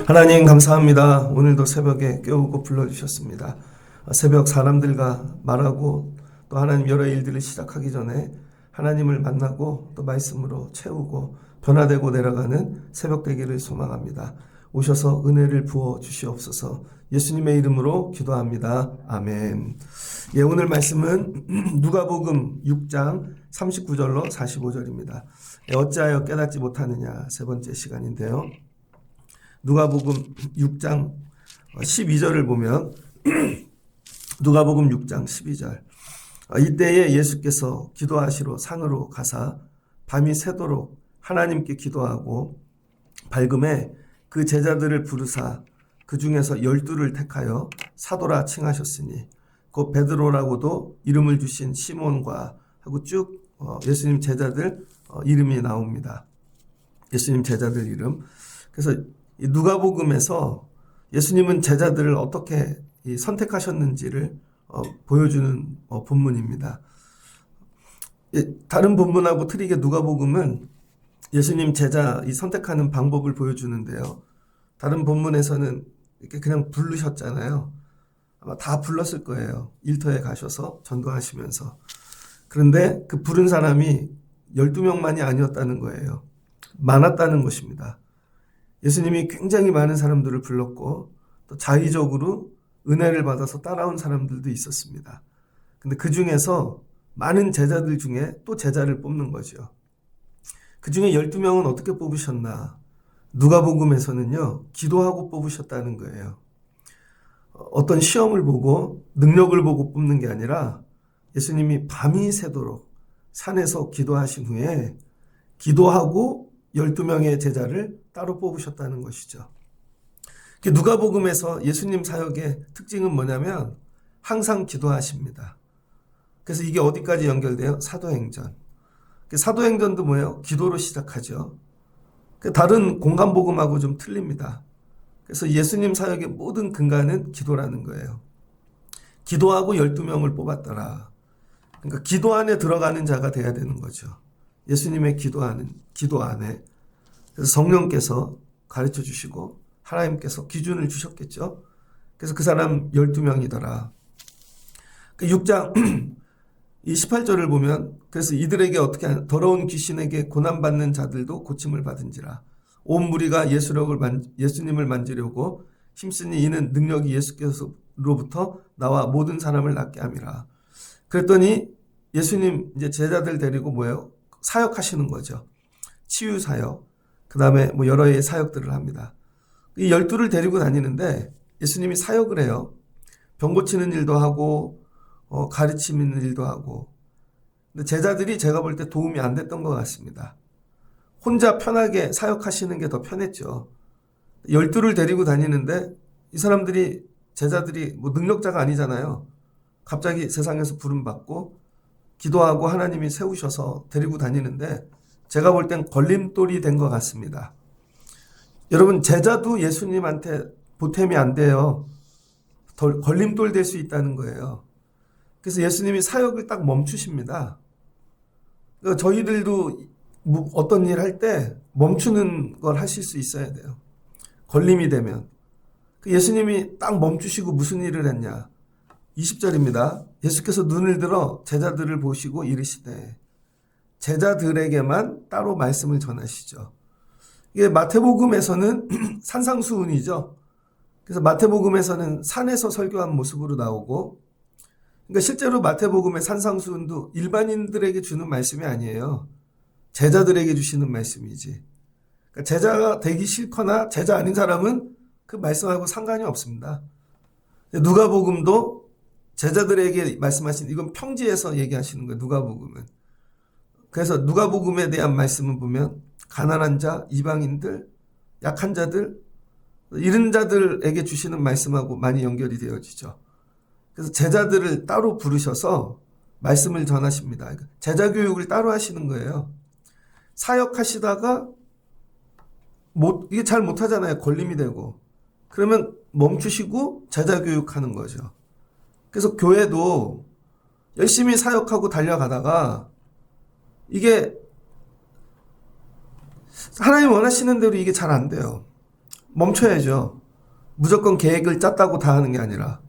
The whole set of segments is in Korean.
하나님 감사합니다. 오늘도 새벽에 깨우고 불러주셨습니다. 새벽 사람들과 말하고 또 하나님 여러 일들을 시작하기 전에 하나님을 만나고 또 말씀으로 채우고 변화되고 내려가는 새벽 되기를 소망합니다. 오셔서 은혜를 부어 주시옵소서. 예수님의 이름으로 기도합니다. 아멘. 예, 오늘 말씀은 누가복음 6장 39절로 45절입니다. 어찌하여 깨닫지 못하느냐 세 번째 시간인데요. 누가복음 6장 12절을 보면 누가복음 6장 12절 이때에 예수께서 기도하시러 산으로 가사 밤이 새도록 하나님께 기도하고 밝음에 그 제자들을 부르사 그 중에서 12를 택하여 사도라 칭하셨으니 곧 베드로라고도 이름을 주신 시몬과 하고 쭉 예수님 제자들 이름이 나옵니다. 예수님 제자들 이름. 그래서 누가복음에서 예수님은 제자들을 어떻게 선택하셨는지를 보여주는 본문입니다. 다른 본문하고 틀리게 누가복음은 예수님 제자 선택하는 방법을 보여주는데요. 다른 본문에서는 이렇게 그냥 부르셨잖아요. 아마 다 불렀을 거예요. 일터에 가셔서 전도하시면서. 그런데 그 부른 사람이 12명만이 아니었다는 거예요. 많았다는 것입니다. 예수님이 굉장히 많은 사람들을 불렀고 또 자의적으로 은혜를 받아서 따라온 사람들도 있었습니다. 근데 그 중에서 많은 제자들 중에 또 제자를 뽑는 거죠. 그 중에 12명은 어떻게 뽑으셨나? 누가복음에서는요, 기도하고 뽑으셨다는 거예요. 어떤 시험을 보고 능력을 보고 뽑는 게 아니라 예수님이 밤이 새도록 산에서 기도하신 후에 기도하고 12명의 제자를 따로 뽑으셨다는 것이죠. 누가복음에서 예수님 사역의 특징은 뭐냐면 항상 기도하십니다. 그래서 이게 어디까지 연결돼요? 사도행전. 사도행전도 뭐예요? 기도로 시작하죠. 다른 공간복음하고 좀 틀립니다. 그래서 예수님 사역의 모든 근간은 기도라는 거예요. 기도하고 12명을 뽑았더라. 그러니까 기도 안에 들어가는 자가 돼야 되는 거죠. 예수님의 기도 안에. 그래서 성령께서 가르쳐 주시고 하나님께서 기준을 주셨겠죠. 그래서 그 사람 12명이더라. 6장 18절을 보면 그래서 이들에게 어떻게 더러운 귀신에게 고난받는 자들도 고침을 받은지라. 온 무리가 예수님을 만지려고 힘쓰니 이는 능력이 예수께서로부터 나와 모든 사람을 낫게 함이라. 그랬더니 예수님 이제 제자들 데리고 뭐예요? 사역하시는 거죠. 치유 사역. 그 다음에 여러 개의 사역들을 합니다. 이 12를 데리고 다니는데 예수님이 사역을 해요. 병 고치는 일도 하고 가르치는 일도 하고. 근데 제자들이 제가 볼 때 도움이 안 됐던 것 같습니다. 혼자 편하게 사역하시는 게 더 편했죠. 12를 데리고 다니는데 이 사람들이 제자들이 능력자가 아니잖아요. 갑자기 세상에서 부름받고 기도하고 하나님이 세우셔서 데리고 다니는데 제가 볼 땐 걸림돌이 된 것 같습니다. 여러분 제자도 예수님한테 보탬이 안 돼요. 걸림돌 될 수 있다는 거예요. 그래서 예수님이 사역을 딱 멈추십니다. 그러니까 저희들도 어떤 일 할 때 멈추는 걸 하실 수 있어야 돼요. 걸림이 되면. 예수님이 딱 멈추시고 무슨 일을 했냐. 20절입니다. 예수께서 눈을 들어 제자들을 보시고 이르시되 제자들에게만 따로 말씀을 전하시죠. 이게 마태복음에서는 산상수훈이죠. 그래서 마태복음에서는 산에서 설교한 모습으로 나오고 그러니까 실제로 마태복음의 산상수훈도 일반인들에게 주는 말씀이 아니에요. 제자들에게 주시는 말씀이지. 그러니까 제자가 되기 싫거나 제자 아닌 사람은 그 말씀하고 상관이 없습니다. 누가복음도 제자들에게 말씀하신 이건 평지에서 얘기하시는 거예요. 누가복음은. 그래서 누가복음에 대한 말씀을 보면 가난한 자, 이방인들, 약한 자들, 이런 자들에게 주시는 말씀하고 많이 연결이 되어지죠. 그래서 제자들을 따로 부르셔서 말씀을 전하십니다. 제자 교육을 따로 하시는 거예요. 사역하시다가 이게 잘 못하잖아요. 걸림이 되고. 그러면 멈추시고 제자 교육하는 거죠. 그래서 교회도 열심히 사역하고 달려가다가 이게 하나님 원하시는 대로 이게 잘 안 돼요. 멈춰야죠. 무조건 계획을 짰다고 다 하는 게 아니라.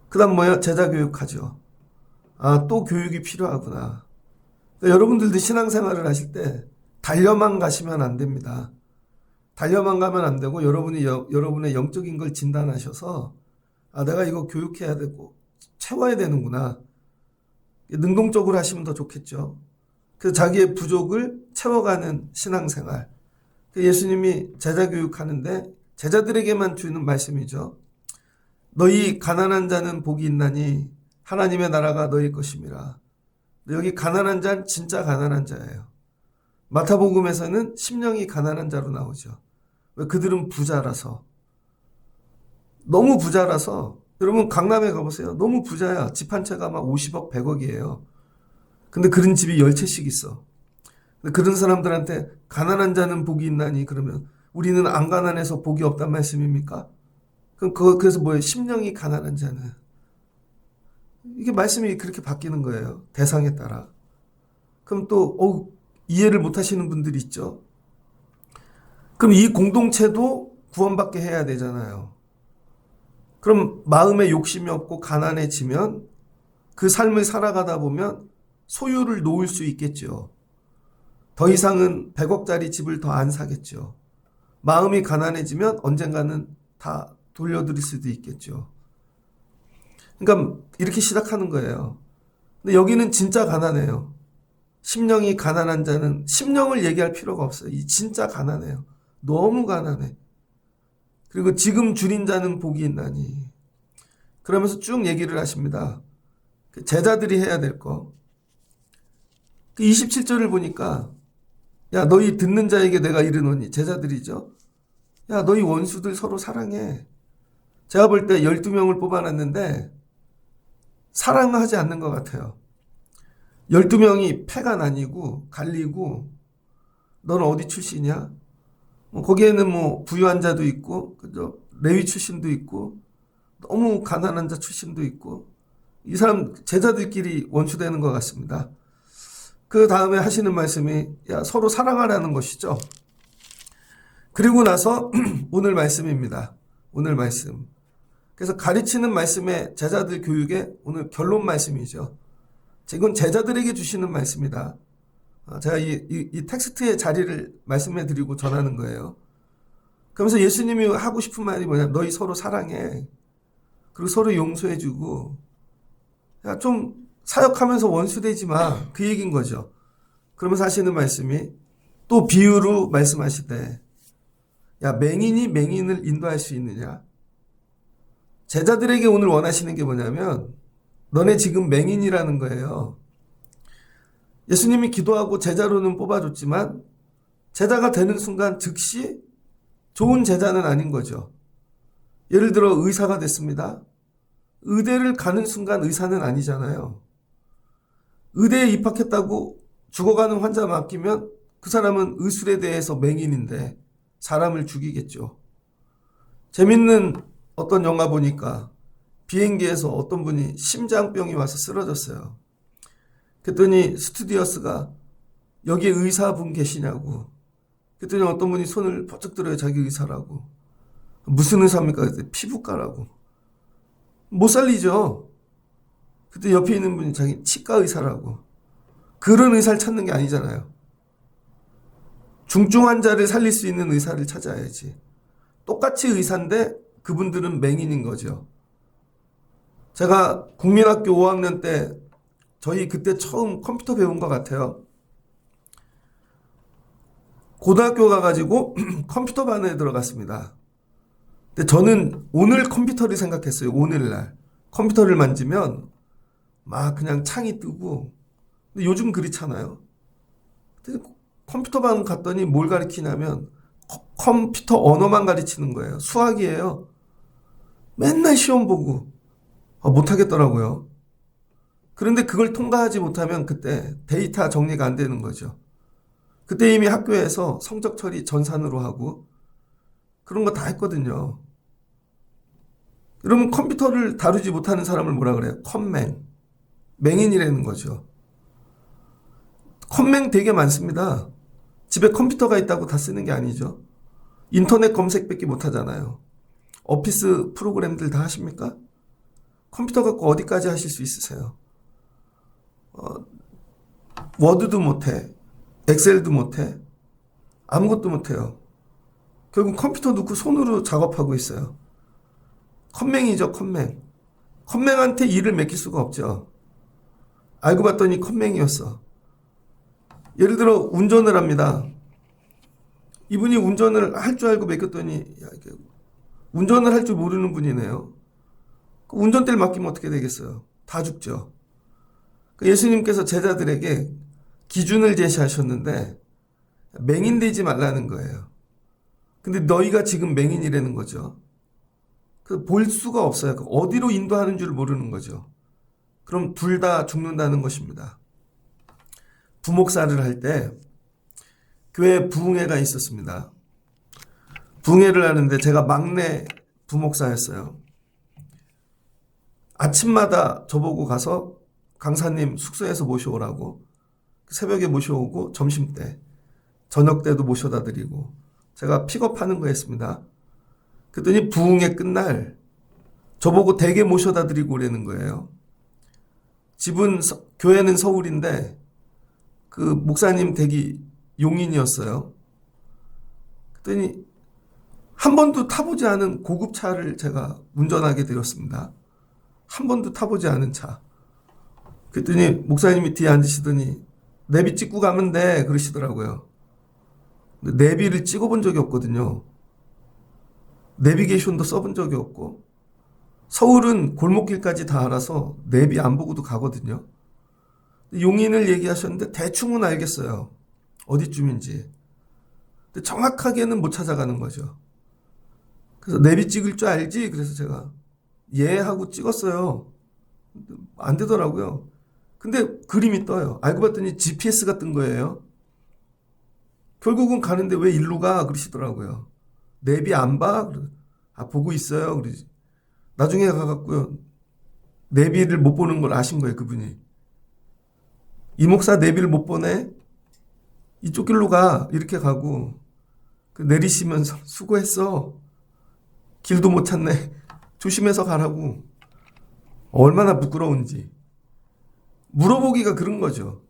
그 다음 뭐예요? 제자 교육하죠. 아, 또 교육이 필요하구나. 그러니까 여러분들도 신앙생활을 하실 때 달려만 가시면 안 됩니다. 달려만 가면 안 되고 여러분의 영적인 걸 진단하셔서 아, 내가 이거 교육해야 되고 채워야 되는구나. 능동적으로 하시면 더 좋겠죠. 그래서 자기의 부족을 채워가는 신앙생활. 예수님이 제자 교육하는데 제자들에게만 주는 말씀이죠. 너희 가난한 자는 복이 있나니 하나님의 나라가 너희 것임이라. 여기 가난한 자는 진짜 가난한 자예요. 마태복음에서는 심령이 가난한 자로 나오죠. 왜? 그들은 부자라서. 너무 부자라서. 여러분 강남에 가보세요. 너무 부자야. 집 한 채가 막 50억, 100억이에요. 근데 그런 집이 10채씩 있어. 그런 사람들한테 가난한 자는 복이 있나니 그러면 우리는 안 가난해서 복이 없단 말씀입니까? 그래서 뭐예요? 심령이 가난한 자는. 이게 말씀이 그렇게 바뀌는 거예요. 대상에 따라. 그럼 또 이해를 못 하시는 분들이 있죠. 그럼 이 공동체도 구원받게 해야 되잖아요. 그럼 마음에 욕심이 없고 가난해지면 그 삶을 살아가다 보면 소유를 놓을 수 있겠죠. 더 이상은 100억짜리 집을 더 안 사겠죠. 마음이 가난해지면 언젠가는 다 돌려드릴 수도 있겠죠. 그러니까 이렇게 시작하는 거예요. 근데 여기는 진짜 가난해요. 심령이 가난한 자는 심령을 얘기할 필요가 없어요. 이 진짜 가난해요. 너무 가난해. 그리고 지금 줄인 자는 복이 있나니. 그러면서 쭉 얘기를 하십니다. 제자들이 해야 될 거. 27절을 보니까 야 너희 듣는 자에게 내가 이르노니 제자들이죠. 야 너희 원수들 서로 사랑해. 제가 볼 때 12명을 뽑아놨는데 사랑하지 않는 것 같아요. 12명이 패가 나뉘고 갈리고 너는 어디 출신이야? 거기에는 뭐 부유한 자도 있고 그죠? 레위 출신도 있고 너무 가난한 자 출신도 있고 이 사람 제자들끼리 원수되는 것 같습니다. 그 다음에 하시는 말씀이 야 서로 사랑하라는 것이죠. 그리고 나서 오늘 말씀입니다. 오늘 말씀. 그래서 가르치는 말씀에 제자들 교육에 오늘 결론 말씀이죠. 이건 제자들에게 주시는 말씀이다. 제가 이 텍스트의 자리를 말씀해 드리고 전하는 거예요. 그러면서 예수님이 하고 싶은 말이 뭐냐면 너희 서로 사랑해. 그리고 서로 용서해 주고 야, 좀 사역하면서 원수되지 마. 그 얘기인 거죠. 그러면서 하시는 말씀이 또 비유로 말씀하시되 야 맹인이 맹인을 인도할 수 있느냐. 제자들에게 오늘 원하시는 게 뭐냐면 너네 지금 맹인이라는 거예요. 예수님이 기도하고 제자로는 뽑아줬지만 제자가 되는 순간 즉시 좋은 제자는 아닌 거죠. 예를 들어 의사가 됐습니다. 의대를 가는 순간 의사는 아니잖아요. 의대에 입학했다고 죽어가는 환자 맡기면 그 사람은 의술에 대해서 맹인인데 사람을 죽이겠죠. 재밌는 어떤 영화 보니까 비행기에서 어떤 분이 심장병이 와서 쓰러졌어요. 그랬더니 스튜디오스가 여기에 의사분 계시냐고. 그랬더니 어떤 분이 손을 버쩍 들어요. 자기 의사라고. 무슨 의사입니까? 그랬더니 피부과라고. 못 살리죠. 그때 옆에 있는 분이 자기 치과 의사라고. 그런 의사를 찾는 게 아니잖아요. 중증 환자를 살릴 수 있는 의사를 찾아야지. 똑같이 의사인데 그분들은 맹인인 거죠. 제가 국민학교 5학년 때 저희 그때 처음 컴퓨터 배운 것 같아요. 고등학교 가가지고 컴퓨터 반에 들어갔습니다. 근데 저는 오늘 컴퓨터를 생각했어요. 오늘날. 컴퓨터를 만지면 막 그냥 창이 뜨고. 근데 요즘 그렇잖아요. 근데 컴퓨터 반 갔더니 뭘 가르치냐면 컴퓨터 언어만 가르치는 거예요. 수학이에요. 맨날 시험 보고 못하겠더라고요. 그런데 그걸 통과하지 못하면 그때 데이터 정리가 안 되는 거죠. 그때 이미 학교에서 성적 처리 전산으로 하고 그런 거 다 했거든요. 여러분 컴퓨터를 다루지 못하는 사람을 뭐라 그래요? 컴맹. 맹인이라는 거죠. 컴맹 되게 많습니다. 집에 컴퓨터가 있다고 다 쓰는 게 아니죠. 인터넷 검색밖에 못 하잖아요. 오피스 프로그램들 다 하십니까? 컴퓨터 갖고 어디까지 하실 수 있으세요? 워드도 못해. 엑셀도 못해. 아무것도 못해요. 결국 컴퓨터 놓고 손으로 작업하고 있어요. 컴맹이죠, 컴맹. 컴맹한테 일을 맡길 수가 없죠. 알고 봤더니 컴맹이었어. 예를 들어 운전을 합니다. 이분이 운전을 할 줄 알고 맡겼더니 운전을 할 줄 모르는 분이네요. 운전대를 맡기면 어떻게 되겠어요? 다 죽죠. 예수님께서 제자들에게 기준을 제시하셨는데 맹인되지 말라는 거예요. 근데 너희가 지금 맹인이라는 거죠. 볼 수가 없어요. 어디로 인도하는 줄 모르는 거죠. 그럼 둘 다 죽는다는 것입니다. 부목사를 할 때 교회에 부흥회가 있었습니다. 부흥회를 하는데 제가 막내 부목사였어요. 아침마다 저보고 가서 강사님 숙소에서 모셔오라고 새벽에 모셔오고 점심때 저녁 때도 모셔다 드리고 제가 픽업하는 거 했습니다. 그랬더니 부흥회 끝날 저보고 댁에 모셔다 드리고 그러는 거예요. 집은 교회는 서울인데 그 목사님 댁이 용인이었어요. 그랬더니 한 번도 타보지 않은 고급 차를 제가 운전하게 되었습니다. 한 번도 타보지 않은 차. 그랬더니 목사님이 뒤에 앉으시더니 내비 찍고 가면 돼 그러시더라고요. 내비를 찍어본 적이 없거든요. 내비게이션도 써본 적이 없고 서울은 골목길까지 다 알아서 내비 안 보고도 가거든요. 용인을 얘기하셨는데 대충은 알겠어요. 어디쯤인지. 근데 정확하게는 못 찾아가는 거죠. 그래서 내비 찍을 줄 알지? 그래서 제가 예 하고 찍었어요. 안 되더라고요. 근데 그림이 떠요. 알고 봤더니 GPS가 뜬 거예요. 결국은 가는데 왜 일로 가? 그러시더라고요. 내비 안 봐? 보고 있어요. 그러지. 나중에 가갖고요. 내비를 못 보는 걸 아신 거예요, 그분이. 이 목사 내비를 못 보네? 이쪽 길로 가. 이렇게 가고. 내리시면서 수고했어. 길도 못 찾네. 조심해서 가라고. 얼마나 부끄러운지. 물어보기가 그런 거죠.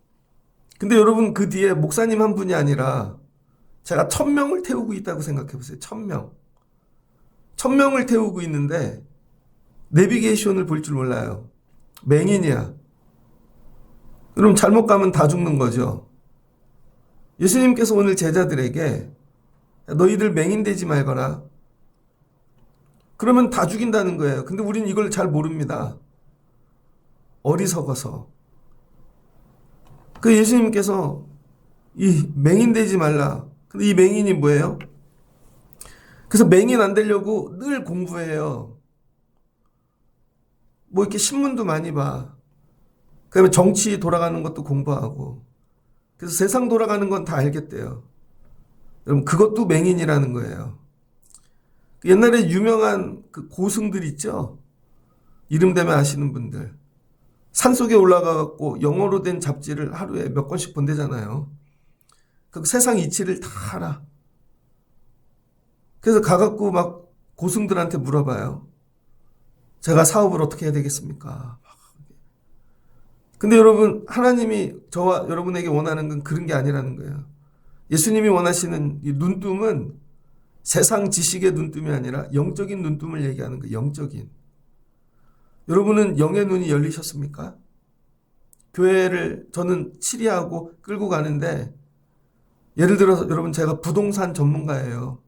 근데 여러분 그 뒤에 목사님 한 분이 아니라 제가 1000명을 태우고 있다고 생각해 보세요. 1000명. 1000명을 태우고 있는데 내비게이션을 볼 줄 몰라요. 맹인이야. 그럼 잘못 가면 다 죽는 거죠. 예수님께서 오늘 제자들에게 너희들 맹인 되지 말거라. 그러면 다 죽인다는 거예요. 근데 우린 이걸 잘 모릅니다. 어리석어서. 그 예수님께서 이 맹인 되지 말라. 근데 이 맹인이 뭐예요? 그래서 맹인 안 되려고 늘 공부해요. 뭐 이렇게 신문도 많이 봐. 그다음에 정치 돌아가는 것도 공부하고. 그래서 세상 돌아가는 건 다 알겠대요. 여러분 그것도 맹인이라는 거예요. 옛날에 유명한 그 고승들 있죠? 이름 되면 아시는 분들. 산속에 올라가갖고 영어로 된 잡지를 하루에 몇 권씩 본대잖아요. 그 세상 이치를 다 알아. 그래서 가갖고 막 고승들한테 물어봐요. 제가 사업을 어떻게 해야 되겠습니까? 근데 여러분 하나님이 저와 여러분에게 원하는 건 그런 게 아니라는 거예요. 예수님이 원하시는 이 눈뜸은 세상 지식의 눈뜸이 아니라 영적인 눈뜸을 얘기하는 거예요. 영적인. 여러분은 영의 눈이 열리셨습니까? 교회를 저는 치리하고 끌고 가는데 예를 들어서 여러분 제가 부동산 전문가예요.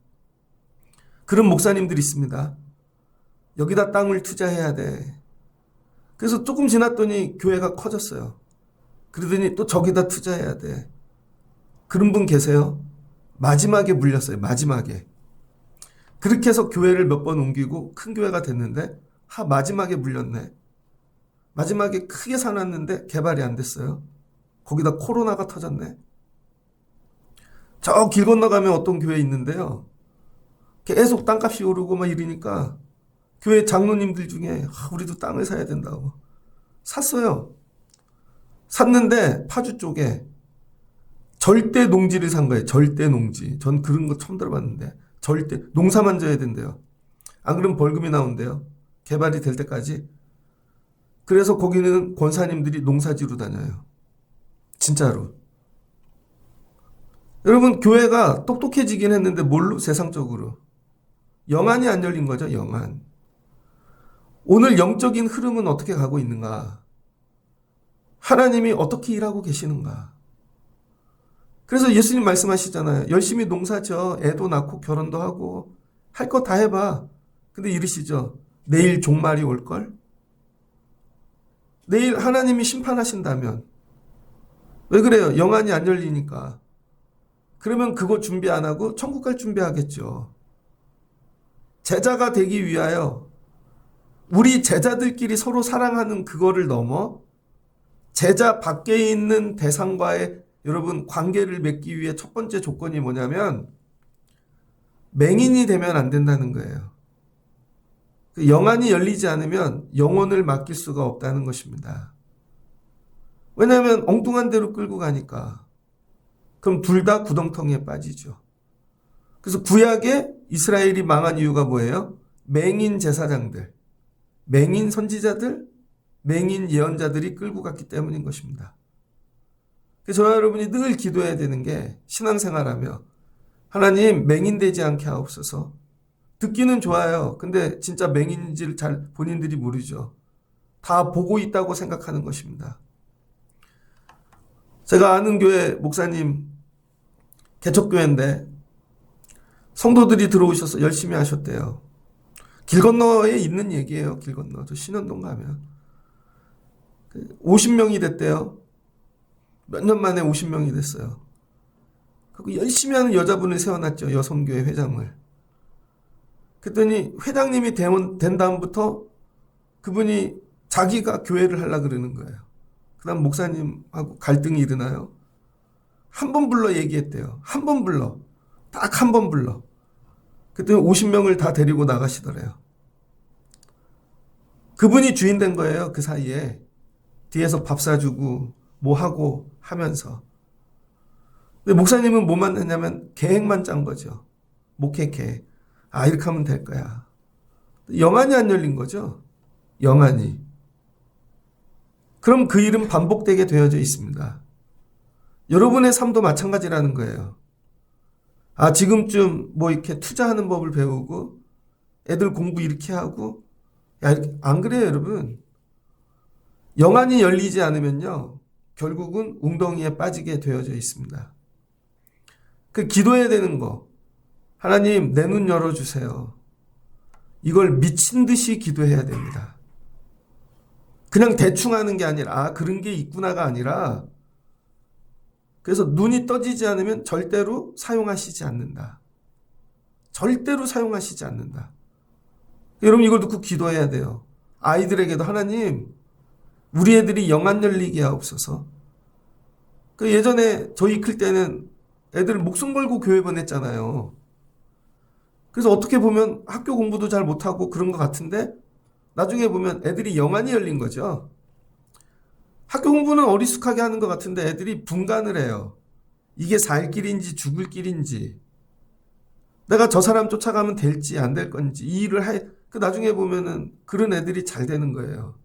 그런 목사님들이 있습니다. 여기다 땅을 투자해야 돼. 그래서 조금 지났더니 교회가 커졌어요. 그러더니 또 저기다 투자해야 돼. 그런 분 계세요? 마지막에 물렸어요. 마지막에. 그렇게 해서 교회를 몇 번 옮기고 큰 교회가 됐는데 마지막에 물렸네. 마지막에 크게 사놨는데 개발이 안 됐어요. 거기다 코로나가 터졌네. 저 길 건너가면 어떤 교회 있는데요. 계속 땅값이 오르고 막 이러니까 교회 장로님들 중에 우리도 땅을 사야 된다고 샀어요. 샀는데 파주 쪽에 절대 농지를 산 거예요. 절대 농지. 전 그런 거 처음 들어봤는데. 절대 농사만 져야 된대요. 안 그러면 벌금이 나온대요. 개발이 될 때까지. 그래서 거기는 권사님들이 농사지로 다녀요. 진짜로. 여러분, 교회가 똑똑해지긴 했는데 뭘로? 세상적으로. 영안이 안 열린 거죠. 영안. 오늘 영적인 흐름은 어떻게 가고 있는가? 하나님이 어떻게 일하고 계시는가? 그래서 예수님 말씀하시잖아요. 열심히 농사져. 애도 낳고 결혼도 하고 할 거 다 해봐. 근데 이러시죠. 내일 종말이 올걸? 내일 하나님이 심판하신다면. 왜 그래요? 영안이 안 열리니까. 그러면 그거 준비 안 하고 천국 갈 준비하겠죠. 제자가 되기 위하여 우리 제자들끼리 서로 사랑하는 그거를 넘어 제자 밖에 있는 대상과의 여러분 관계를 맺기 위해 첫 번째 조건이 뭐냐면 맹인이 되면 안 된다는 거예요. 영안이 열리지 않으면 영혼을 맡길 수가 없다는 것입니다. 왜냐하면 엉뚱한 데로 끌고 가니까. 그럼 둘 다 구덩텅이에 빠지죠. 그래서 구약에 이스라엘이 망한 이유가 뭐예요? 맹인 제사장들, 맹인 선지자들, 맹인 예언자들이 끌고 갔기 때문인 것입니다. 그래서 저와 여러분이 늘 기도해야 되는 게 신앙생활하며 하나님 맹인되지 않게 하옵소서. 듣기는 좋아요. 근데 진짜 맹인인지를 잘 본인들이 모르죠. 다 보고 있다고 생각하는 것입니다. 제가 아는 교회 목사님 개척교회인데 성도들이 들어오셔서 열심히 하셨대요. 길 건너에 있는 얘기예요. 길 건너. 저 신현동 가면 50명이 됐대요. 몇 년 만에 50명이 됐어요. 그리고 열심히 하는 여자분을 세워놨죠. 여성교회 회장을. 그랬더니 회장님이 된 다음부터 그분이 자기가 교회를 하려고 그러는 거예요. 그 다음 목사님하고 갈등이 일어나요. 한 번 불러 얘기했대요. 한 번 불러. 딱 한 번 불러. 그랬더니 50명을 다 데리고 나가시더래요. 그분이 주인 된 거예요. 그 사이에. 뒤에서 밥 사주고 뭐 하고 하면서. 근데 목사님은 뭐만 했냐면 계획만 짠 거죠. 목회 계획. 아, 이렇게 하면 될 거야. 영안이 안 열린 거죠. 영안이. 그럼 그 일은 반복되게 되어져 있습니다. 여러분의 삶도 마찬가지라는 거예요. 아, 지금쯤 뭐 이렇게 투자하는 법을 배우고 애들 공부 이렇게 하고 야, 이렇게 안 그래요, 여러분. 영안이 열리지 않으면요. 결국은 웅덩이에 빠지게 되어져 있습니다. 그 기도해야 되는 거. 하나님, 내 눈 열어주세요. 이걸 미친 듯이 기도해야 됩니다. 그냥 대충 하는 게 아니라, 아, 그런 게 있구나가 아니라, 그래서 눈이 떠지지 않으면 절대로 사용하시지 않는다. 절대로 사용하시지 않는다. 여러분, 이걸 듣고 기도해야 돼요. 아이들에게도 하나님, 우리 애들이 영안 열리게 하옵소서. 그 예전에 저희 클 때는 애들 목숨 걸고 교회 보냈잖아요. 그래서 어떻게 보면 학교 공부도 잘 못하고 그런 것 같은데 나중에 보면 애들이 영안이 열린 거죠. 학교 공부는 어리숙하게 하는 것 같은데 애들이 분간을 해요. 이게 살 길인지 죽을 길인지, 내가 저 사람 쫓아가면 될지 안 될 건지, 이 일을 그 나중에 보면은 그런 애들이 잘 되는 거예요.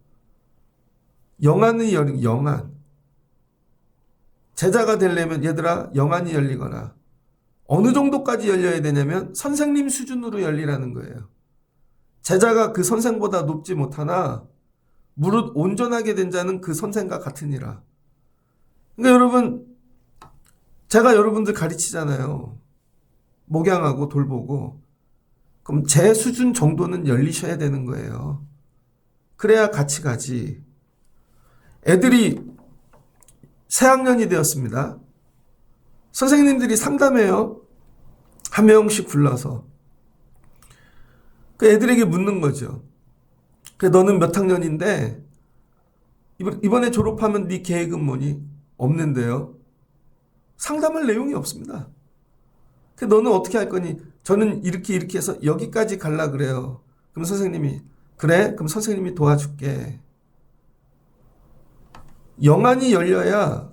영안이 열린, 영안. 제자가 되려면 얘들아 영안이 열리거나 어느 정도까지 열려야 되냐면 선생님 수준으로 열리라는 거예요. 제자가 그 선생보다 높지 못하나 무릇 온전하게 된 자는 그 선생과 같으니라. 그러니까 여러분, 제가 여러분들 가르치잖아요. 목양하고 돌보고. 그럼 제 수준 정도는 열리셔야 되는 거예요. 그래야 같이 가지. 애들이 새학년이 되었습니다. 선생님들이 상담해요. 한 명씩 불러서. 그 애들에게 묻는 거죠. 그래, 너는 몇 학년인데 이번에 졸업하면 네 계획은 뭐니? 없는데요. 상담할 내용이 없습니다. 그래, 너는 어떻게 할 거니? 저는 이렇게 해서 여기까지 갈라 그래요. 그럼 선생님이 그래? 그럼 선생님이 도와줄게. 영안이 열려야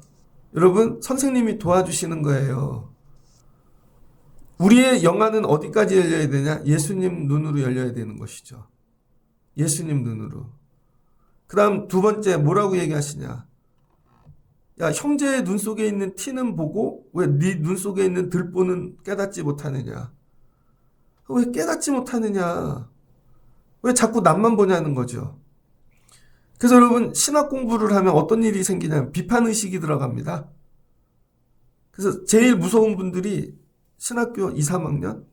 여러분 선생님이 도와주시는 거예요. 우리의 영안은 어디까지 열려야 되냐? 예수님 눈으로 열려야 되는 것이죠. 예수님 눈으로. 그 다음 두 번째 뭐라고 얘기하시냐? 야, 형제의 눈 속에 있는 티는 보고 왜 네 눈 속에 있는 들보는 깨닫지 못하느냐? 왜 깨닫지 못하느냐? 왜 자꾸 남만 보냐는 거죠. 그래서 여러분 신학 공부를 하면 어떤 일이 생기냐면 비판의식이 들어갑니다. 그래서 제일 무서운 분들이 신학교 2, 3학년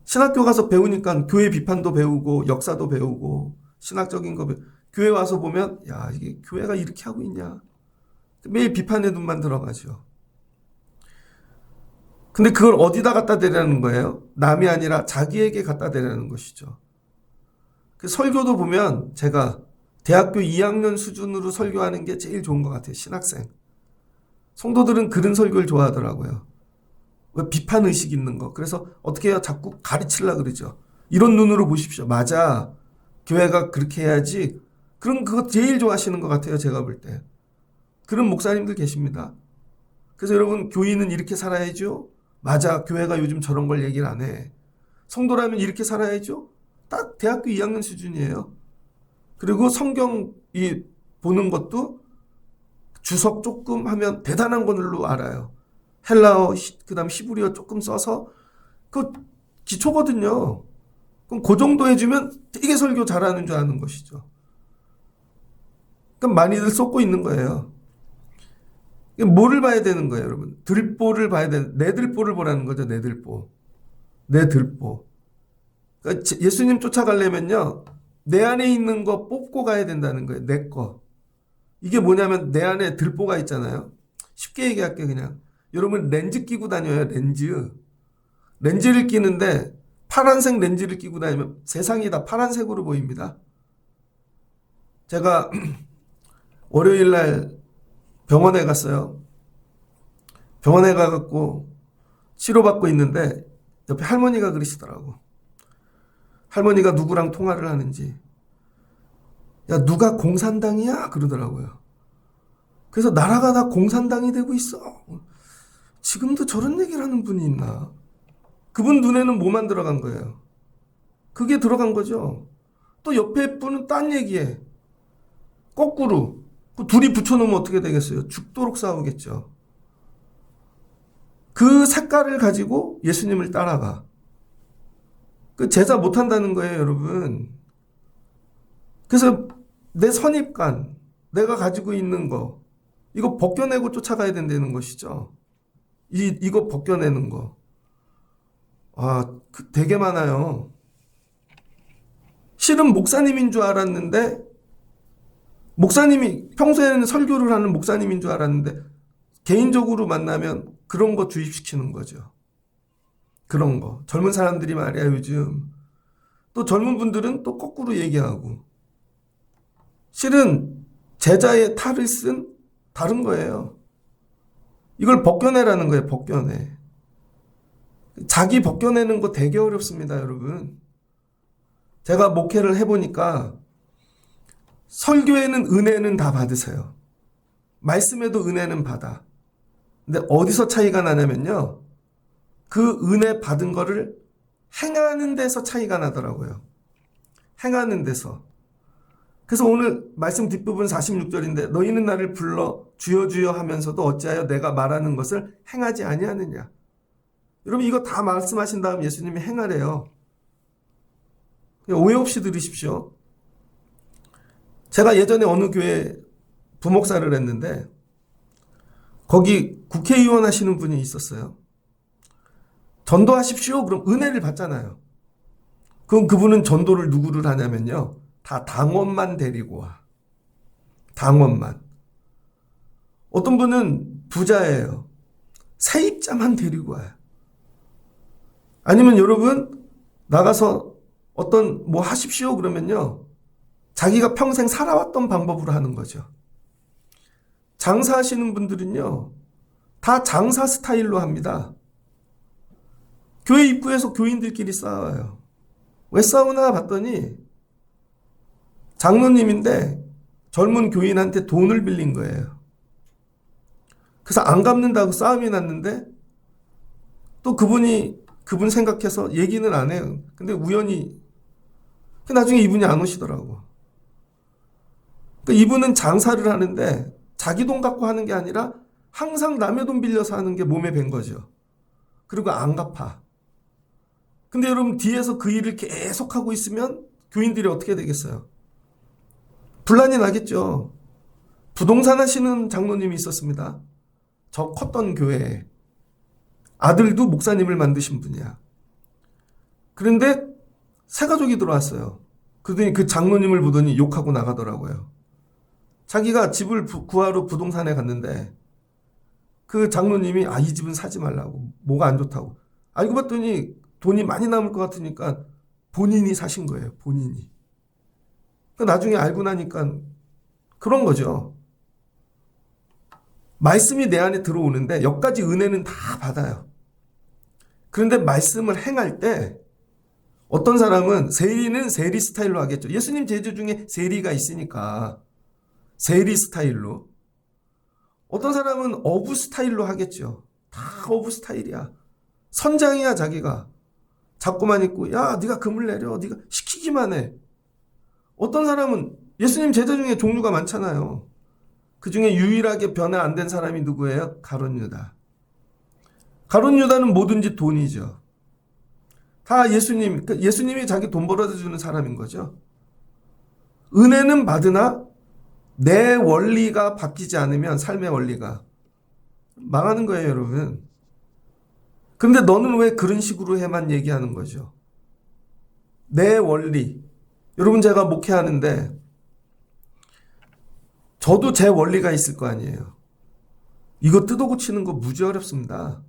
신학교 가서 배우니까 교회 비판도 배우고 역사도 배우고 신학적인 거 교회 와서 보면 야 이게 교회가 이렇게 하고 있냐 매일 비판의 눈만 들어가죠. 근데 그걸 어디다 갖다 대라는 거예요? 남이 아니라 자기에게 갖다 대라는 것이죠. 그 설교도 보면 제가 대학교 2학년 수준으로 설교하는 게 제일 좋은 것 같아요. 신학생. 성도들은 그런 설교를 좋아하더라고요. 왜 비판의식 있는 거. 그래서 어떻게 해요? 자꾸 가르치려고 그러죠. 이런 눈으로 보십시오. 맞아. 교회가 그렇게 해야지. 그럼 그거 제일 좋아하시는 것 같아요. 제가 볼 때. 그런 목사님들 계십니다. 그래서 여러분 교인은 이렇게 살아야죠. 맞아. 교회가 요즘 저런 걸 얘기를 안 해. 성도라면 이렇게 살아야죠. 딱 대학교 2학년 수준이에요. 그리고 성경 보는 것도 주석 조금 하면 대단한 걸로 알아요. 헬라어, 그 다음 히브리어 조금 써서 그거 기초거든요. 그럼 그 정도 해주면 되게 설교 잘하는 줄 아는 것이죠. 그럼 많이들 쏟고 있는 거예요. 뭐를 봐야 되는 거예요, 여러분? 들보를 봐야 되는, 내 들보를 보라는 거죠, 내 들보. 내 들보. 그러니까 예수님 쫓아가려면요, 내 안에 있는 거 뽑고 가야 된다는 거예요, 내 거. 이게 뭐냐면 내 안에 들보가 있잖아요. 쉽게 얘기할게요, 그냥. 여러분 렌즈 끼고 다녀요, 렌즈. 렌즈를 끼는데 파란색 렌즈를 끼고 다니면 세상이 다 파란색으로 보입니다. 제가 월요일 날 병원에 갔어요. 병원에 가갖고 치료받고 있는데 옆에 할머니가 그러시더라고. 할머니가 누구랑 통화를 하는지. 야, 누가 공산당이야? 그러더라고요. 그래서 나라가 다 공산당이 되고 있어. 지금도 저런 얘기를 하는 분이 있나? 그분 눈에는 뭐만 들어간 거예요? 그게 들어간 거죠. 또 옆에 분은 딴 얘기에 거꾸로 그 둘이 붙여놓으면 어떻게 되겠어요? 죽도록 싸우겠죠. 그 색깔을 가지고 예수님을 따라가. 그 제자 못한다는 거예요, 여러분. 그래서 내 선입관, 내가 가지고 있는 거, 이거 벗겨내고 쫓아가야 된다는 것이죠. 이거 벗겨내는 거. 되게 많아요. 실은 목사님인 줄 알았는데, 목사님이 평소에는 설교를 하는 목사님인 줄 알았는데, 개인적으로 만나면 그런 거 주입시키는 거죠. 그런 거. 젊은 사람들이 말이야, 요즘. 또 젊은 분들은 또 거꾸로 얘기하고. 실은 제자의 탈을 쓴 다른 거예요. 이걸 벗겨내라는 거예요, 벗겨내. 자기 벗겨내는 거 되게 어렵습니다, 여러분. 제가 목회를 해보니까 설교에는 은혜는 다 받으세요. 말씀에도 은혜는 받아. 근데 어디서 차이가 나냐면요. 그 은혜 받은 거를 행하는 데서 차이가 나더라고요. 행하는 데서. 그래서 오늘 말씀 뒷부분 46절인데 너희는 나를 불러 주여 주여 하면서도 어찌하여 내가 말하는 것을 행하지 아니하느냐. 여러분 이거 다 말씀하신 다음 예수님이 행하래요. 오해 없이 들으십시오. 제가 예전에 어느 교회 부목사를 했는데 거기 국회의원 하시는 분이 있었어요. 전도하십시오. 그럼 은혜를 받잖아요. 그럼 그분은 전도를 누구를 하냐면요. 다 당원만 데리고 와. 당원만. 어떤 분은 부자예요. 세입자만 데리고 와요. 아니면 여러분 나가서 어떤 뭐 하십시오 그러면요. 자기가 평생 살아왔던 방법으로 하는 거죠. 장사하시는 분들은요. 다 장사 스타일로 합니다. 교회 입구에서 교인들끼리 싸워요. 왜 싸우나 봤더니 장로님인데 젊은 교인한테 돈을 빌린 거예요. 그래서 안 갚는다고 싸움이 났는데 또 그분 생각해서 얘기는 안 해요. 근데 우연히 나중에 이분이 안 오시더라고. 그러니까 이분은 장사를 하는데 자기 돈 갖고 하는 게 아니라 항상 남의 돈 빌려서 하는 게 몸에 밴 거죠. 그리고 안 갚아. 근데 여러분 뒤에서 그 일을 계속하고 있으면 교인들이 어떻게 되겠어요? 분란이 나겠죠. 부동산 하시는 장로님이 있었습니다. 저 컸던 교회에. 아들도 목사님을 만드신 분이야. 그런데 새 가족이 들어왔어요. 그러더니 그 장로님을 보더니 욕하고 나가더라고요. 자기가 집을 구하러 부동산에 갔는데 그 장로님이 이 집은 사지 말라고. 뭐가 안 좋다고. 알고 봤더니 돈이 많이 남을 것 같으니까 본인이 사신 거예요. 본인이. 나중에 알고 나니까 그런 거죠. 말씀이 내 안에 들어오는데 여기까지 은혜는 다 받아요. 그런데 말씀을 행할 때 어떤 사람은 세리는 세리 스타일로 하겠죠. 예수님 제자 중에 세리가 있으니까 세리 스타일로. 어떤 사람은 어부 스타일로 하겠죠. 다 어부 스타일이야. 선장이야 자기가. 잡고만 있고 야 네가 금을 내려. 네가 시키기만 해. 어떤 사람은 예수님 제자 중에 종류가 많잖아요. 그 중에 유일하게 변화 안 된 사람이 누구예요? 가룟 유다. 가룟 유다는 뭐든지 돈이죠. 다 예수님이 자기 돈 벌어다 주는 사람인 거죠. 은혜는 받으나 내 원리가 바뀌지 않으면 삶의 원리가 망하는 거예요, 여러분. 그런데 너는 왜 그런 식으로 해만 얘기하는 거죠? 내 원리. 여러분 제가 목회하는데 저도 제 원리가 있을 거 아니에요. 이거 뜯어 고치는 거 무지 어렵습니다.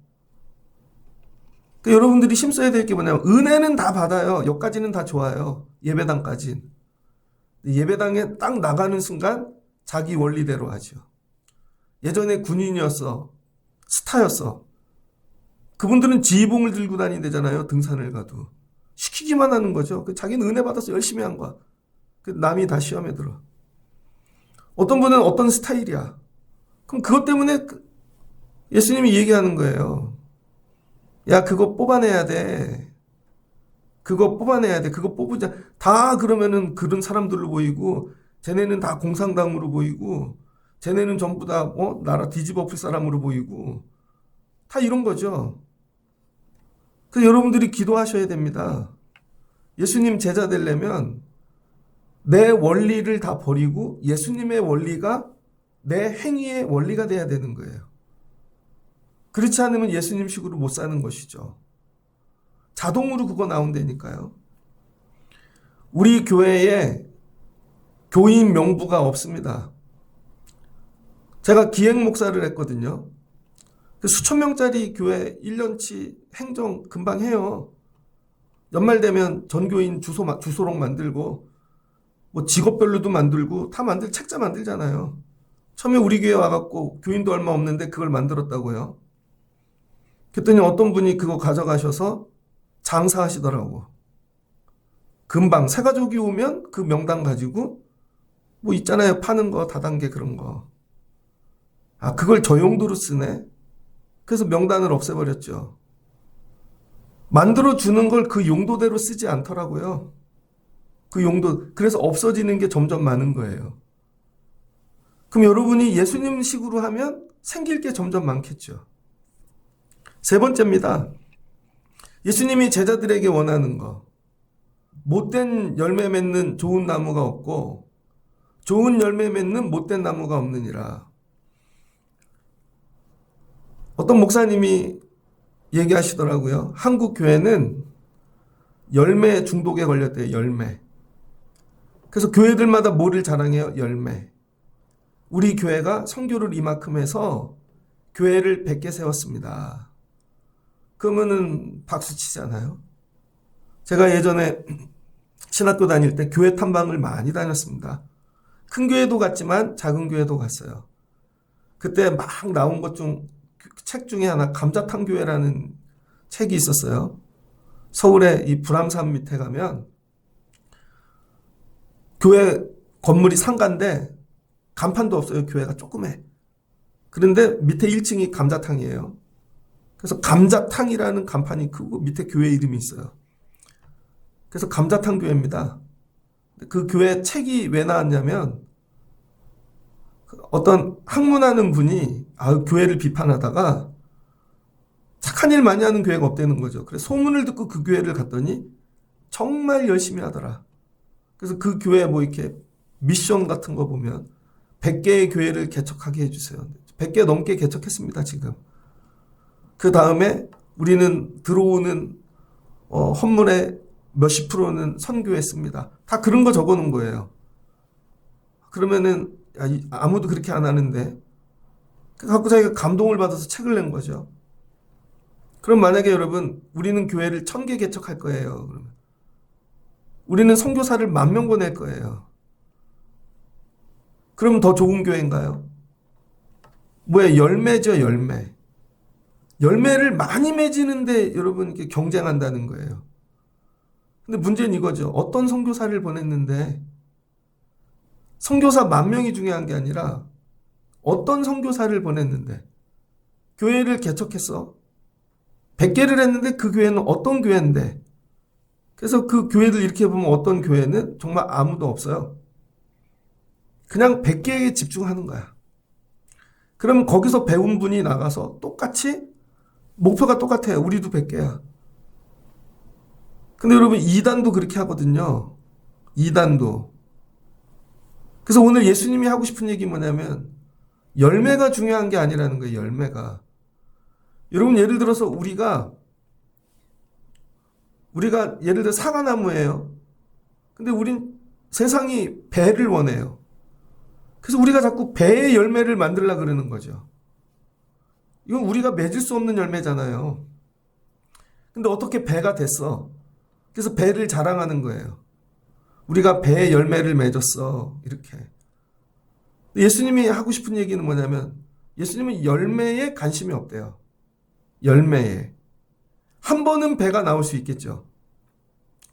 그러니까 여러분들이 힘써야 될 게 뭐냐면 은혜는 다 받아요. 여기까지는 다 좋아요. 예배당까지는. 예배당에 딱 나가는 순간 자기 원리대로 하죠. 예전에 군인이었어. 스타였어. 그분들은 지휘봉을 들고 다닌대잖아요. 등산을 가도. 시키기만 하는 거죠. 자기는 은혜 받아서 열심히 한 거야. 남이 다 시험에 들어. 어떤 분은 어떤 스타일이야. 그럼 그것 때문에 예수님이 얘기하는 거예요. 야, 그거 뽑아내야 돼. 그거 뽑아내야 돼. 그거 뽑으자. 다 그러면은 그런 사람들로 보이고, 쟤네는 다 공산당으로 보이고, 쟤네는 전부 다, 나라 뒤집어 엎을 사람으로 보이고, 다 이런 거죠. 그래서 여러분들이 기도하셔야 됩니다. 예수님 제자 되려면 내 원리를 다 버리고 예수님의 원리가 내 행위의 원리가 돼야 되는 거예요. 그렇지 않으면 예수님식으로 못 사는 것이죠. 자동으로 그거 나온다니까요. 우리 교회에 교인 명부가 없습니다. 제가 기획 목사를 했거든요. 수천 명짜리 교회 1년치 행정 금방 해요. 연말 되면 전교인 주소록 만들고 뭐 직업별로도 만들고 다 책자 만들잖아요. 처음에 우리 교회 와갖고 교인도 얼마 없는데 그걸 만들었다고요. 그랬더니 어떤 분이 그거 가져가셔서 장사하시더라고. 금방 새 가족이 오면 그 명단 가지고 뭐 있잖아요. 파는 거 다단계 그런 거. 그걸 저 용도로 쓰네. 그래서 명단을 없애버렸죠. 만들어주는 걸 그 용도대로 쓰지 않더라고요. 그 용도, 그래서 없어지는 게 점점 많은 거예요. 그럼 여러분이 예수님식으로 하면 생길 게 점점 많겠죠. 세 번째입니다. 예수님이 제자들에게 원하는 거. 못된 열매 맺는 좋은 나무가 없고 좋은 열매 맺는 못된 나무가 없느니라. 어떤 목사님이 얘기하시더라고요. 한국 교회는 열매 중독에 걸렸대요. 열매. 그래서 교회들마다 뭐를 자랑해요? 열매. 우리 교회가 선교를 이만큼 해서 교회를 100개 세웠습니다. 그러면은 박수 치잖아요. 제가 예전에 신학교 다닐 때 교회 탐방을 많이 다녔습니다. 큰 교회도 갔지만 작은 교회도 갔어요. 그때 막 나온 것 중 책 중에 하나 감자탕 교회라는 책이 있었어요. 서울에 이 불암산 밑에 가면 교회 건물이 상가인데 간판도 없어요. 교회가 조그매. 그런데 밑에 1층이 감자탕이에요. 그래서 감자탕이라는 간판이 크고 밑에 교회 이름이 있어요. 그래서 감자탕 교회입니다. 그 교회 책이 왜 나왔냐면 어떤 학문하는 분이 교회를 비판하다가 착한 일 많이 하는 교회가 없다는 거죠. 그래서 소문을 듣고 그 교회를 갔더니 정말 열심히 하더라. 그래서 그 교회 뭐 이렇게 미션 같은 거 보면 100개의 교회를 개척하게 해주세요. 100개 넘게 개척했습니다, 지금. 그 다음에 우리는 들어오는 헌물의 몇십 프로는 선교했습니다. 다 그런 거 적어 놓은 거예요. 그러면은 아무도 그렇게 안 하는데 갖고 자기가 감동을 받아서 책을 낸 거죠. 그럼 만약에 여러분 우리는 교회를 1000개 개척할 거예요. 그러면 우리는 선교사를 10,000명 보낼 거예요. 그럼 더 좋은 교회인가요? 뭐야, 열매죠, 열매. 열매를 많이 맺이는데 여러분 이렇게 경쟁한다는 거예요. 근데 문제는 이거죠. 어떤 선교사를 보냈는데 선교사 10,000명이 중요한 게 아니라 어떤 선교사를 보냈는데 교회를 개척했어. 100개를 했는데 그 교회는 어떤 교회인데 그래서 그 교회를 이렇게 보면 어떤 교회는 정말 아무도 없어요. 그냥 100개에 집중하는 거야. 그럼 거기서 배운 분이 나가서 똑같이 목표가 똑같아요. 우리도 100개야. 근데 여러분 2단도 그렇게 하거든요. 2단도. 그래서 오늘 예수님이 하고 싶은 얘기 뭐냐면 열매가 중요한 게 아니라는 거예요. 열매가. 여러분 예를 들어서 우리가 예를 들어 사과나무예요. 근데 우린 세상이 배를 원해요. 그래서 우리가 자꾸 배의 열매를 만들려고 그러는 거죠. 이건 우리가 맺을 수 없는 열매잖아요. 근데 어떻게 배가 됐어? 그래서 배를 자랑하는 거예요. 우리가 배의 열매를 맺었어. 이렇게. 예수님이 하고 싶은 얘기는 뭐냐면 예수님은 열매에 관심이 없대요. 열매에. 한 번은 배가 나올 수 있겠죠.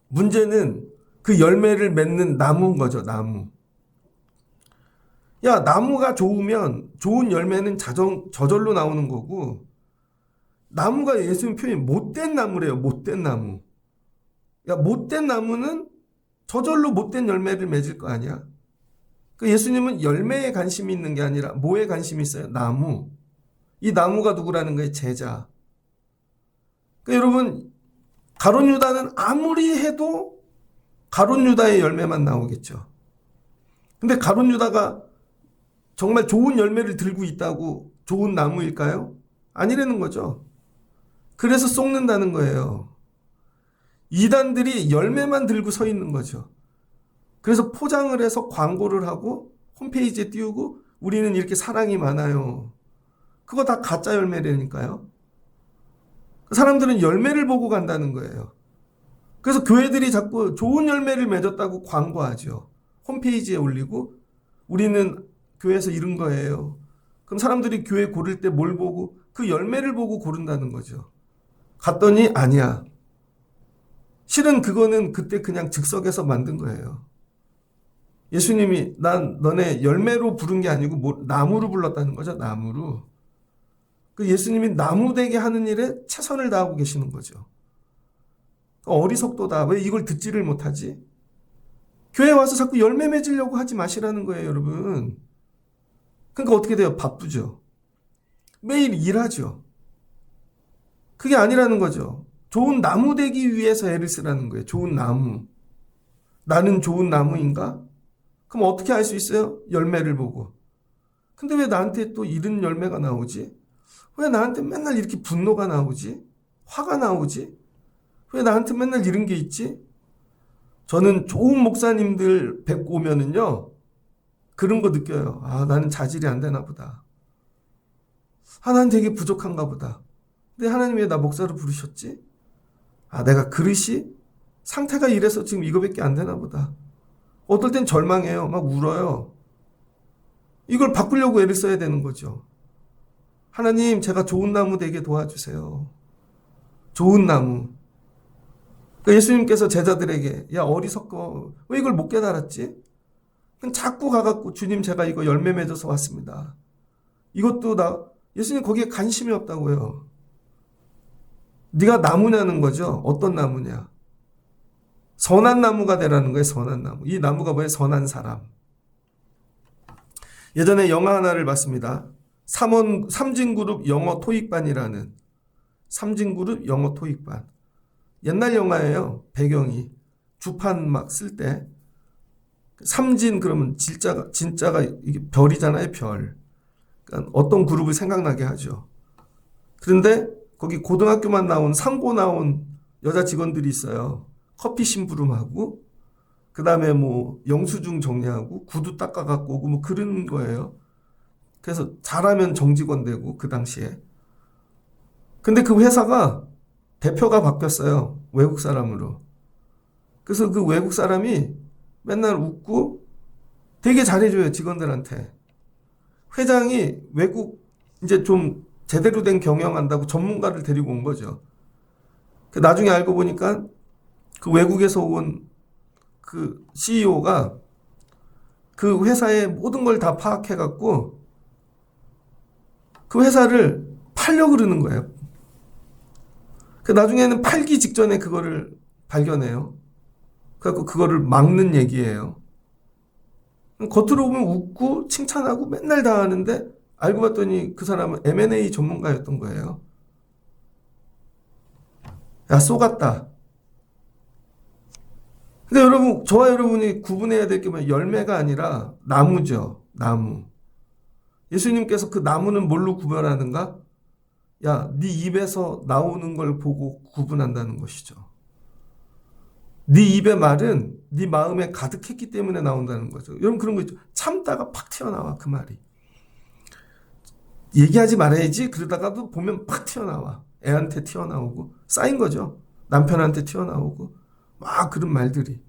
문제는 그 열매를 맺는 나무인 거죠. 나무. 야, 나무가 좋으면 좋은 열매는 저절로 나오는 거고 나무가 예수님 표현이 못된 나무래요. 못된 나무. 야, 못된 나무는 저절로 못된 열매를 맺을 거 아니야. 그 예수님은 열매에 관심이 있는 게 아니라 뭐에 관심이 있어요? 나무. 이 나무가 누구라는 거예요? 제자. 그러니까 여러분 가룟 유다는 아무리 해도 가룟 유다의 열매만 나오겠죠. 근데 가룟 유다가 정말 좋은 열매를 들고 있다고 좋은 나무일까요? 아니라는 거죠. 그래서 쏟는다는 거예요. 이단들이 열매만 들고 서 있는 거죠. 그래서 포장을 해서 광고를 하고 홈페이지에 띄우고 우리는 이렇게 사랑이 많아요. 그거 다 가짜 열매라니까요. 사람들은 열매를 보고 간다는 거예요. 그래서 교회들이 자꾸 좋은 열매를 맺었다고 광고하죠. 홈페이지에 올리고 우리는 교회에서 이룬 거예요. 그럼 사람들이 교회 고를 때 뭘 보고? 그 열매를 보고 고른다는 거죠. 갔더니 아니야. 실은 그거는 그때 그냥 즉석에서 만든 거예요. 예수님이 난 너네 열매로 부른 게 아니고 나무로 불렀다는 거죠. 나무로. 그 예수님이 나무 되게 하는 일에 최선을 다하고 계시는 거죠. 어리석도다. 왜 이걸 듣지를 못하지? 교회 와서 자꾸 열매 맺으려고 하지 마시라는 거예요, 여러분. 그러니까 어떻게 돼요? 바쁘죠. 매일 일하죠. 그게 아니라는 거죠. 좋은 나무 되기 위해서 애를 쓰라는 거예요. 좋은 나무. 나는 좋은 나무인가? 그럼 어떻게 알 수 있어요? 열매를 보고. 근데 왜 나한테 또 이런 열매가 나오지? 왜 나한테 맨날 이렇게 분노가 나오지? 화가 나오지? 왜 나한테 맨날 이런 게 있지? 저는 좋은 목사님들 뵙고 오면은요, 그런 거 느껴요. 아, 나는 자질이 안 되나 보다. 아, 난 되게 부족한가 보다. 근데 하나님이 왜 나 목사로 부르셨지? 아, 내가 그릇이 상태가 이래서 지금 이거밖에 안 되나 보다. 어떨 땐 절망해요. 막 울어요. 이걸 바꾸려고 애를 써야 되는 거죠. 하나님, 제가 좋은 나무 되게 도와주세요. 좋은 나무. 그러니까 예수님께서 제자들에게 야, 어리석어. 왜 이걸 못 깨달았지? 자꾸 가갖고 주님 제가 이거 열매 맺어서 왔습니다. 이것도 예수님 거기에 관심이 없다고요. 네가 나무냐는 거죠. 어떤 나무냐. 선한 나무가 되라는 거예요. 선한 나무. 이 나무가 뭐예요? 선한 사람. 예전에 영화 하나를 봤습니다. 삼진그룹 영어 토익반이라는 삼진그룹 영어 토익반. 옛날 영화예요. 배경이. 주판 막 쓸 때. 삼진 그러면 진짜가 이게 별이잖아요. 별. 그러니까 어떤 그룹을 생각나게 하죠. 그런데 거기 고등학교만 나온 상고 나온 여자 직원들이 있어요. 커피 심부름하고 그 다음에 뭐 영수증 정리하고 구두 닦아갖고 오고 뭐 그런 거예요. 그래서 잘하면 정직원 되고 그 당시에. 근데 그 회사가 대표가 바뀌었어요. 외국 사람으로. 그래서 그 외국 사람이 맨날 웃고 되게 잘해줘요. 직원들한테. 회장이 외국 이제 좀 제대로 된 경영한다고 전문가를 데리고 온 거죠. 나중에 알고 보니까 그 외국에서 온 그 CEO가 그 회사의 모든 걸 다 파악해갖고 그 회사를 팔려고 그러는 거예요. 나중에는 팔기 직전에 그거를 발견해요. 그래갖고 그거를 막는 얘기예요. 겉으로 보면 웃고 칭찬하고 맨날 다 하는데 알고 봤더니 그 사람은 M&A 전문가였던 거예요. 야, 쏘갔다. 근데 여러분, 저와 여러분이 구분해야 될 게 뭐예요? 열매가 아니라 나무죠. 나무. 예수님께서 그 나무는 뭘로 구별하는가? 야, 네 입에서 나오는 걸 보고 구분한다는 것이죠. 네 입의 말은 네 마음에 가득했기 때문에 나온다는 거죠. 여러분 그런 거 있죠. 참다가 팍 튀어나와 그 말이. 얘기하지 말아야지 그러다가도 보면 팍 튀어나와. 애한테 튀어나오고 쌓인 거죠. 남편한테 튀어나오고 막 그런 말들이.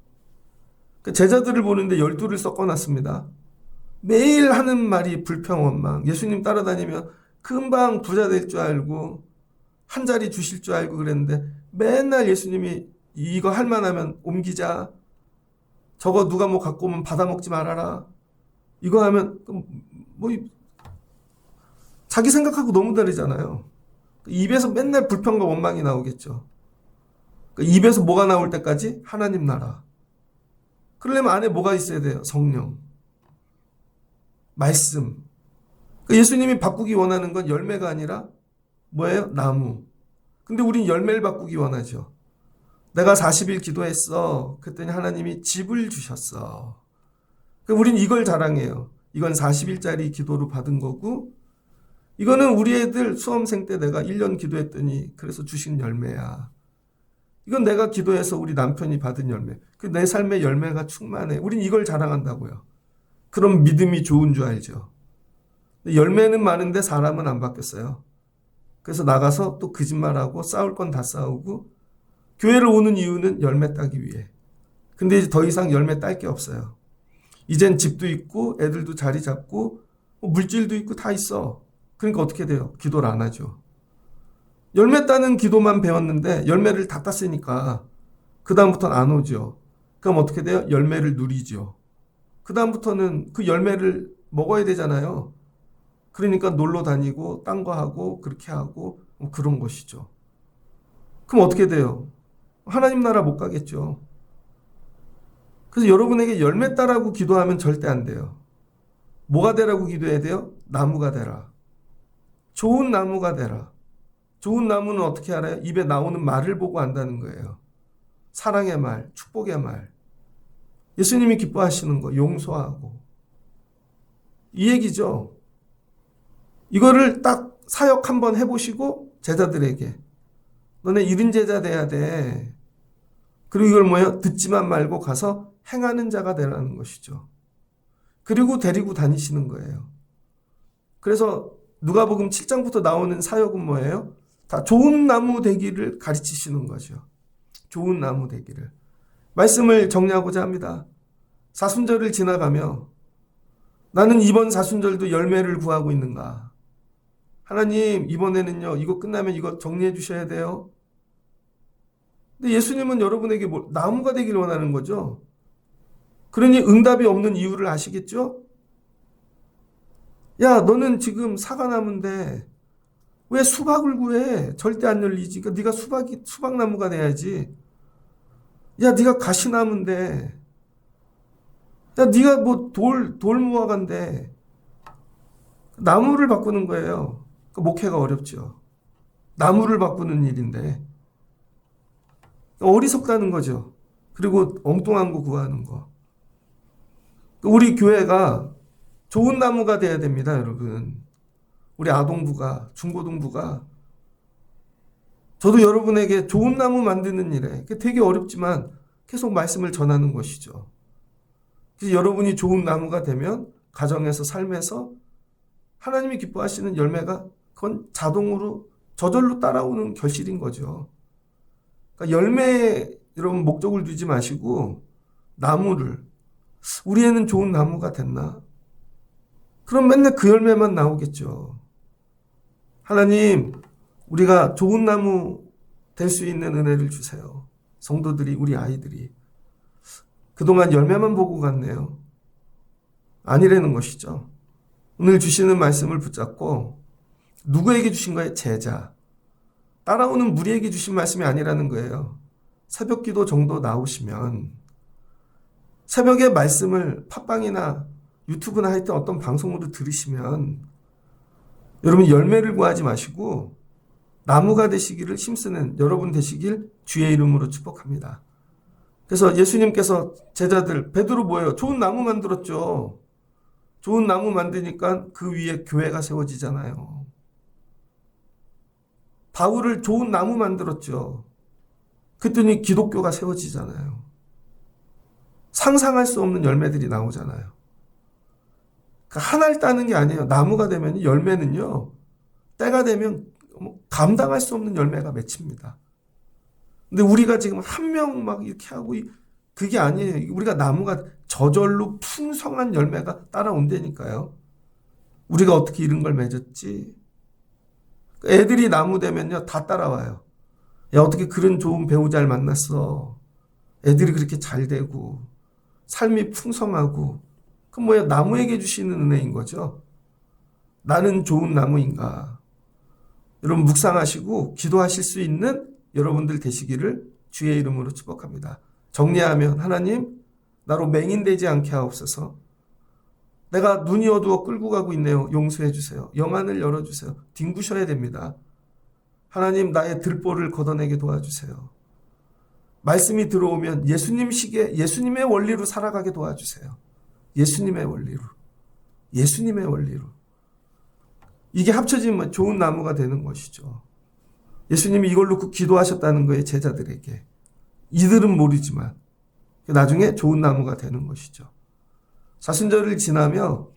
제자들을 보는데 12를 섞어놨습니다. 매일 하는 말이 불평원망. 예수님 따라다니면 금방 부자 될 줄 알고 한 자리 주실 줄 알고 그랬는데 맨날 예수님이 이거 할 만하면 옮기자. 저거 누가 뭐 갖고 오면 받아먹지 말아라. 이거 하면 뭐 자기 생각하고 너무 다르잖아요. 입에서 맨날 불평과 원망이 나오겠죠. 입에서 뭐가 나올 때까지 하나님 나라. 그러려면 안에 뭐가 있어야 돼요? 성령. 말씀. 예수님이 바꾸기 원하는 건 열매가 아니라 뭐예요? 나무. 근데 우린 열매를 바꾸기 원하죠. 내가 40일 기도했어. 그랬더니 하나님이 집을 주셨어. 우린 이걸 자랑해요. 이건 40일짜리 기도로 받은 거고 이거는 우리 애들 수험생 때 내가 1년 기도했더니 그래서 주신 열매야. 이건 내가 기도해서 우리 남편이 받은 열매. 내 삶의 열매가 충만해. 우린 이걸 자랑한다고요. 그럼 믿음이 좋은 줄 알죠. 열매는 많은데 사람은 안 바뀌었어요. 그래서 나가서 또 거짓말하고 싸울 건 다 싸우고 교회를 오는 이유는 열매 따기 위해. 근데 이제 더 이상 열매 딸 게 없어요. 이젠 집도 있고 애들도 자리 잡고 물질도 있고 다 있어. 그러니까 어떻게 돼요? 기도를 안 하죠. 열매 따는 기도만 배웠는데 열매를 다 땄으니까 그 다음부터는 안 오죠. 그럼 어떻게 돼요? 열매를 누리죠. 그 다음부터는 그 열매를 먹어야 되잖아요. 그러니까 놀러 다니고 딴 거 하고 그렇게 하고 그런 것이죠. 그럼 어떻게 돼요? 하나님 나라 못 가겠죠. 그래서 여러분에게 열매 따라고 기도하면 절대 안 돼요. 뭐가 되라고 기도해야 돼요? 나무가 되라. 좋은 나무가 되라. 좋은 나무는 어떻게 알아요? 입에 나오는 말을 보고 안다는 거예요. 사랑의 말, 축복의 말. 예수님이 기뻐하시는 거, 용서하고. 이 얘기죠. 이거를 딱 사역 한번 해보시고 제자들에게 너네 이른 제자 돼야 돼. 그리고 이걸 뭐예요? 듣지만 말고 가서 행하는 자가 되라는 것이죠. 그리고 데리고 다니시는 거예요. 그래서 누가복음 7장부터 나오는 사역은 뭐예요? 다 좋은 나무 되기를 가르치시는 거죠. 좋은 나무 되기를. 말씀을 정리하고자 합니다. 사순절을 지나가며 나는 이번 사순절도 열매를 구하고 있는가? 하나님 이번에는요 이거 끝나면 이거 정리해 주셔야 돼요. 근데 예수님은 여러분에게 나무가 되기를 원하는 거죠. 그러니 응답이 없는 이유를 아시겠죠? 야, 너는 지금 사과나무인데 왜 수박을 구해? 절대 안 열리지. 그러니까 네가 수박나무가 돼야지. 야, 네가 가시나무인데, 야, 네가 뭐 돌무화과인데 나무를 바꾸는 거예요. 그 목회가 어렵죠. 나무를 바꾸는 일인데 어리석다는 거죠. 그리고 엉뚱한 거 구하는 거. 우리 교회가 좋은 나무가 돼야 됩니다, 여러분. 우리 아동부가, 중고등부가. 저도 여러분에게 좋은 나무 만드는 일에 되게 어렵지만 계속 말씀을 전하는 것이죠. 그래서 여러분이 좋은 나무가 되면 가정에서 삶에서 하나님이 기뻐하시는 열매가 그건 자동으로 저절로 따라오는 결실인 거죠. 그러니까 열매에 여러분 목적을 두지 마시고 나무를 우리 애는 좋은 나무가 됐나? 그럼 맨날 그 열매만 나오겠죠. 하나님, 우리가 좋은 나무 될 수 있는 은혜를 주세요. 성도들이, 우리 아이들이. 그동안 열매만 보고 갔네요. 아니라는 것이죠. 오늘 주시는 말씀을 붙잡고 누구에게 주신 거예요? 제자. 따라오는 무리에게 주신 말씀이 아니라는 거예요. 새벽 기도 정도 나오시면 새벽에 말씀을 팟빵이나 유튜브나 하여튼 어떤 방송으로 들으시면 여러분 열매를 구하지 마시고 나무가 되시기를 힘쓰는 여러분 되시길 주의 이름으로 축복합니다. 그래서 예수님께서 제자들 베드로 뭐예요? 좋은 나무 만들었죠. 좋은 나무 만드니까 그 위에 교회가 세워지잖아요. 바울을 좋은 나무 만들었죠. 그랬더니 기독교가 세워지잖아요. 상상할 수 없는 열매들이 나오잖아요. 하나를 따는 게 아니에요. 나무가 되면 열매는요. 때가 되면 감당할 수 없는 열매가 맺힙니다. 근데 우리가 지금 한 명 막 이렇게 하고 그게 아니에요. 우리가 나무가 저절로 풍성한 열매가 따라온다니까요. 우리가 어떻게 이런 걸 맺었지? 애들이 나무 되면요. 다 따라와요. 야, 어떻게 그런 좋은 배우자를 만났어. 애들이 그렇게 잘 되고 삶이 풍성하고 그럼 뭐야? 나무에게 주시는 은혜인 거죠. 나는 좋은 나무인가? 여러분 묵상하시고 기도하실 수 있는 여러분들 되시기를 주의 이름으로 축복합니다. 정리하면 하나님 나로 맹인되지 않게 하옵소서. 내가 눈이 어두워 끌고 가고 있네요. 용서해 주세요. 영안을 열어주세요. 뒹구셔야 됩니다. 하나님 나의 들보를 걷어내게 도와주세요. 말씀이 들어오면 예수님의 원리로 살아가게 도와주세요. 예수님의 원리로. 예수님의 원리로. 이게 합쳐지면 좋은 나무가 되는 것이죠. 예수님이 이걸로 기도하셨다는 거예요. 제자들에게. 이들은 모르지만 나중에 좋은 나무가 되는 것이죠. 사순절을 지나며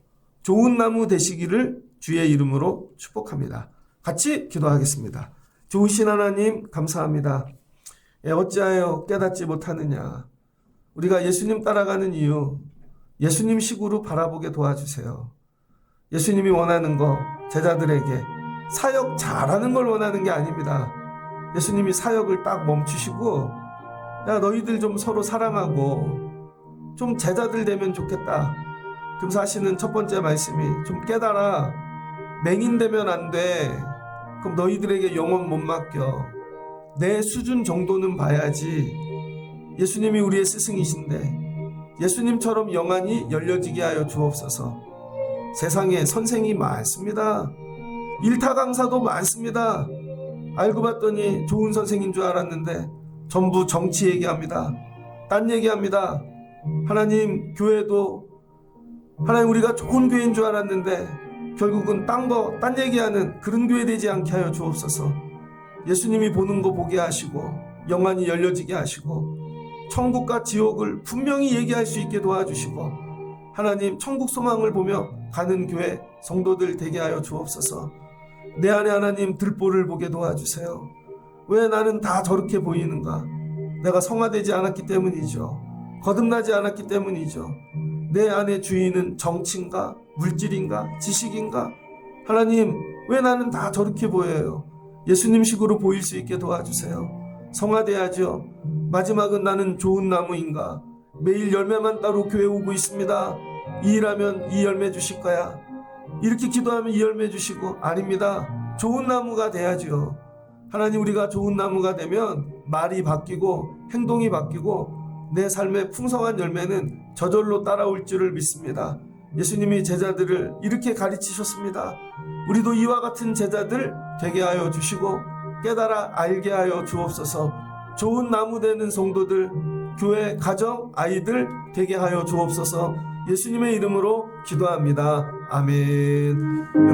좋은 나무 되시기를 주의 이름으로 축복합니다. 같이 기도하겠습니다. 좋으신 하나님 감사합니다. 어찌하여 깨닫지 못하느냐. 우리가 예수님 따라가는 이유 예수님 식으로 바라보게 도와주세요. 예수님이 원하는 거 제자들에게 사역 잘하는 걸 원하는 게 아닙니다. 예수님이 사역을 딱 멈추시고 야 너희들 좀 서로 사랑하고 좀 제자들 되면 좋겠다. 그러면서 하시는 첫 번째 말씀이 좀 깨달아. 맹인 되면 안 돼. 그럼 너희들에게 영혼 못 맡겨. 내 수준 정도는 봐야지. 예수님이 우리의 스승이신데 예수님처럼 영안이 열려지게 하여 주옵소서. 세상에 선생이 많습니다. 일타 강사도 많습니다. 알고 봤더니 좋은 선생인 줄 알았는데 전부 정치 얘기합니다. 딴 얘기합니다. 하나님 교회도 하나님 우리가 좋은 교회인 줄 알았는데 결국은 딴 얘기하는 그런 교회 되지 않게 하여 주옵소서. 예수님이 보는 거 보게 하시고 영안이 열려지게 하시고 천국과 지옥을 분명히 얘기할 수 있게 도와주시고 하나님 천국 소망을 보며 가는 교회 성도들 되게 하여 주옵소서. 내 안에 하나님 들보를 보게 도와주세요. 왜 나는 다 저렇게 보이는가? 내가 성화되지 않았기 때문이죠. 거듭나지 않았기 때문이죠. 내 안에 주인은 정치인가? 물질인가? 지식인가? 하나님 왜 나는 다 저렇게 보여요? 예수님식으로 보일 수 있게 도와주세요. 성화돼야죠. 마지막은 나는 좋은 나무인가? 매일 열매만 따로 교회 오고 있습니다. 이 일하면 이 열매 주실 거야. 이렇게 기도하면 이 열매 주시고. 아닙니다. 좋은 나무가 돼야지요. 하나님, 우리가 좋은 나무가 되면 말이 바뀌고 행동이 바뀌고 내 삶의 풍성한 열매는 저절로 따라올 줄을 믿습니다. 예수님이 제자들을 이렇게 가르치셨습니다. 우리도 이와 같은 제자들 되게 하여 주시고 깨달아 알게 하여 주옵소서. 좋은 나무 되는 성도들, 교회, 가정, 아이들 되게 하여 주옵소서. 예수님의 이름으로 기도합니다. 아멘.